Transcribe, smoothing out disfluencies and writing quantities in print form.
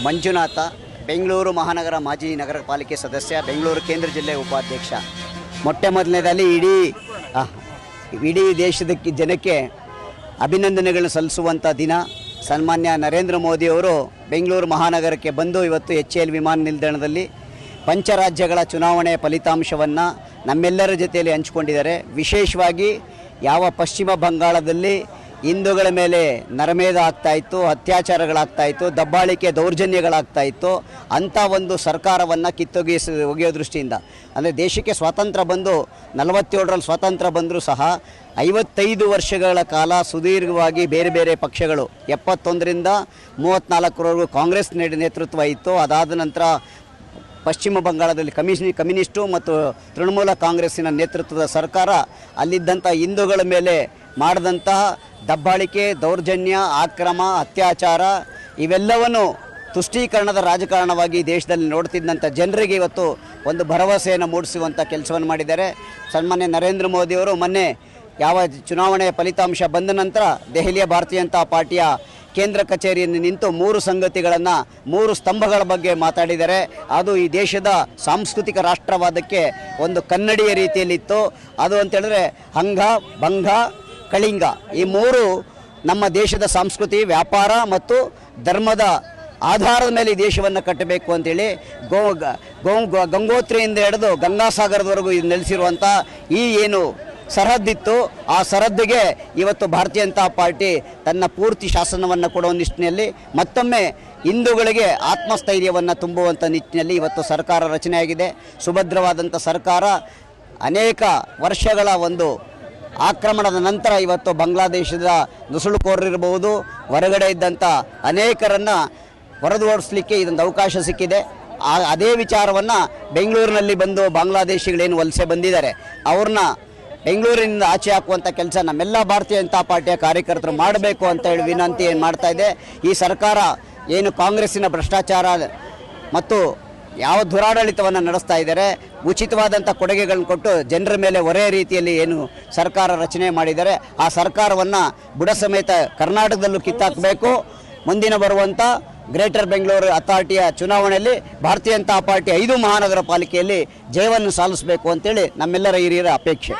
ಮಂಜುನಾಥ, ಬೆಂಗಳೂರು ಮಹಾನಗರ ಮಾಜಿ ನಗರ ಪಾಲಿಕೆ ಸದಸ್ಯ, ಬೆಂಗಳೂರು ಕೇಂದ್ರ ಜಿಲ್ಲೆ ಉಪಾಧ್ಯಕ್ಷ. ಮೊಟ್ಟ ಮೊದಲನೇದಲ್ಲಿ ಇಡೀ ದೇಶದ ಜನಕ್ಕೆ ಅಭಿನಂದನೆಗಳನ್ನು ಸಲ್ಲಿಸುವಂಥ ದಿನ. ಸನ್ಮಾನ್ಯ ನರೇಂದ್ರ ಮೋದಿಯವರು ಬೆಂಗಳೂರು ಮಹಾನಗರಕ್ಕೆ ಬಂದು ಇವತ್ತು HAL ವಿಮಾನ ನಿಲ್ದಾಣದಲ್ಲಿ ಪಂಚರಾಜ್ಯಗಳ ಚುನಾವಣೆಯ ಫಲಿತಾಂಶವನ್ನು ನಮ್ಮೆಲ್ಲರ ಜೊತೆಯಲ್ಲಿ ಹಂಚಿಕೊಂಡಿದ್ದಾರೆ. ವಿಶೇಷವಾಗಿ ಯಾವ ಪಶ್ಚಿಮ ಬಂಗಾಳದಲ್ಲಿ ಹಿಂದೂಗಳ ಮೇಲೆ ನರಮೇಧ ಆಗ್ತಾಯಿತ್ತು, ಅತ್ಯಾಚಾರಗಳಾಗ್ತಾಯಿತ್ತು, ದಬ್ಬಾಳಿಕೆ ದೌರ್ಜನ್ಯಗಳಾಗ್ತಾಯಿತ್ತು, ಅಂಥ ಒಂದು ಸರ್ಕಾರವನ್ನು ಒಗೆಯೋ ದೃಷ್ಟಿಯಿಂದ, ಅಂದರೆ ದೇಶಕ್ಕೆ ಸ್ವಾತಂತ್ರ್ಯ ಬಂದು 47ರಲ್ಲಿ ಸ್ವಾತಂತ್ರ್ಯ ಬಂದರೂ ಸಹ 55 ವರ್ಷಗಳ ಕಾಲ ಸುದೀರ್ಘವಾಗಿ ಬೇರೆ ಬೇರೆ ಪಕ್ಷಗಳು 71ರಿಂದ 34ರವರೆಗೂ ಕಾಂಗ್ರೆಸ್ ನೇತೃತ್ವ ಇತ್ತು. ಅದಾದ ನಂತರ ಪಶ್ಚಿಮ ಬಂಗಾಳದಲ್ಲಿ ಕಮ್ಯುನಿಸ್ಟು ಮತ್ತು ತೃಣಮೂಲ ಕಾಂಗ್ರೆಸ್ಸಿನ ನೇತೃತ್ವದ ಸರ್ಕಾರ ಅಲ್ಲಿದ್ದಂಥ ಹಿಂದೂಗಳ ಮೇಲೆ ಮಾಡಿದಂತಹ ದಬ್ಬಾಳಿಕೆ, ದೌರ್ಜನ್ಯ, ಆಕ್ರಮ, ಅತ್ಯಾಚಾರ ಇವೆಲ್ಲವನ್ನು ತುಷ್ಟೀಕರಣದ ರಾಜಕಾರಣವಾಗಿ ದೇಶದಲ್ಲಿ ನೋಡ್ತಿದ್ದಂಥ ಜನರಿಗೆ ಇವತ್ತು ಒಂದು ಭರವಸೆಯನ್ನು ಮೂಡಿಸುವಂಥ ಕೆಲಸವನ್ನು ಮಾಡಿದ್ದಾರೆ. ಸನ್ಮಾನ್ಯ ನರೇಂದ್ರ ಮೋದಿಯವರು ಮೊನ್ನೆ ಯಾವ ಚುನಾವಣೆಯ ಫಲಿತಾಂಶ ಬಂದ ನಂತರ ದೆಹಲಿಯ ಭಾರತೀಯ ಜನತಾ ಪಾರ್ಟಿಯ ಕೇಂದ್ರ ಕಚೇರಿಯಲ್ಲಿ ನಿಂತು 3 ಸಂಗತಿಗಳನ್ನು 3 ಸ್ತಂಭಗಳ ಬಗ್ಗೆ ಮಾತಾಡಿದ್ದಾರೆ. ಅದು ಈ ದೇಶದ ಸಾಂಸ್ಕೃತಿಕ ರಾಷ್ಟ್ರವಾದಕ್ಕೆ ಒಂದು ಕನ್ನಡಿಯ ರೀತಿಯಲ್ಲಿತ್ತು. ಅದು ಅಂತೇಳಿದ್ರೆ ಹಂಗ, ಭಂಗ, ಕಳಿಂಗ ಈ 3 ನಮ್ಮ ದೇಶದ ಸಂಸ್ಕೃತಿ, ವ್ಯಾಪಾರ ಮತ್ತು ಧರ್ಮದ ಆಧಾರದ ಮೇಲೆ ಈ ದೇಶವನ್ನು ಕಟ್ಟಬೇಕು ಅಂತೇಳಿ ಗಂಗೋತ್ರಿಯಿಂದ ಹಿಡಿದು ಗಂಗಾಸಾಗರದವರೆಗೂ ನೆಲೆಸಿರುವಂಥ ಈ ಏನು ಸರಹದ್ದಿತ್ತು, ಆ ಸರಹದ್ದಿಗೆ ಇವತ್ತು ಭಾರತೀಯ ಜನತಾ ಪಾರ್ಟಿ ತನ್ನ ಪೂರ್ತಿ ಶಾಸನವನ್ನು ಕೊಡುವ ನಿಟ್ಟಿನಲ್ಲಿ ಮತ್ತೊಮ್ಮೆ ಹಿಂದೂಗಳಿಗೆ ಆತ್ಮಸ್ಥೈರ್ಯವನ್ನು ತುಂಬುವಂಥ ನಿಟ್ಟಿನಲ್ಲಿ ಇವತ್ತು ಸರ್ಕಾರ ರಚನೆಯಾಗಿದೆ. ಸುಭದ್ರವಾದಂಥ ಸರ್ಕಾರ ಅನೇಕ ವರ್ಷಗಳ ಒಂದು ಆಕ್ರಮಣದ ನಂತರ ಇವತ್ತು ಬಾಂಗ್ಲಾದೇಶದ ನುಸುಳುಕೋರರಿರಬಹುದು, ಹೊರಗಡೆ ಇದ್ದಂಥ ಅನೇಕರನ್ನು ಹೊರದೋಡಿಸ್ಲಿಕ್ಕೆ ಇದೊಂದು ಅವಕಾಶ ಸಿಕ್ಕಿದೆ. ಅದೇ ವಿಚಾರವನ್ನು ಬೆಂಗಳೂರಿನಲ್ಲಿ ಬಂದು ಬಾಂಗ್ಲಾದೇಶಿಗಳೇನು ವಲಸೆ ಬಂದಿದ್ದಾರೆ ಅವ್ರನ್ನ ಬೆಂಗಳೂರಿನಿಂದ ಆಚೆ ಹಾಕುವಂಥ ಕೆಲಸ ನಮ್ಮೆಲ್ಲ ಭಾರತೀಯ ಜನತಾ ಪಾರ್ಟಿಯ ಕಾರ್ಯಕರ್ತರು ಮಾಡಬೇಕು ಅಂತ ಹೇಳಿ ವಿನಂತಿ ಮಾಡ್ತಾ ಇದೆ. ಈ ಸರ್ಕಾರ ಏನು ಕಾಂಗ್ರೆಸ್ಸಿನ ಭ್ರಷ್ಟಾಚಾರ ಮತ್ತು ಯಾವ ದುರಾಡಳಿತವನ್ನು ನಡೆಸ್ತಾ ಇದ್ದಾರೆ, ಉಚಿತವಾದಂಥ ಕೊಡುಗೆಗಳನ್ನು ಕೊಟ್ಟು ಜನರ ಮೇಲೆ ಹೊರೆ ರೀತಿಯಲ್ಲಿ ಏನು ಸರ್ಕಾರ ರಚನೆ ಮಾಡಿದ್ದಾರೆ, ಆ ಸರ್ಕಾರವನ್ನು ಬುಡ ಸಮೇತ ಕರ್ನಾಟಕದಲ್ಲೂ ಕಿತ್ತಾಕಬೇಕು. ಮುಂದಿನ ಬರುವಂಥ ಗ್ರೇಟರ್ ಬೆಂಗಳೂರು ಅಥಾರಿಟಿಯ ಚುನಾವಣೆಯಲ್ಲಿ ಭಾರತೀಯ ಜನತಾ ಪಾರ್ಟಿ 5 ಮಹಾನಗರ ಪಾಲಿಕೆಯಲ್ಲಿ ಜಯವನ್ನು ಸಾಧಿಸಬೇಕು ಅಂತೇಳಿ ನಮ್ಮೆಲ್ಲರ ಹಿರಿಯರ ಅಪೇಕ್ಷೆ.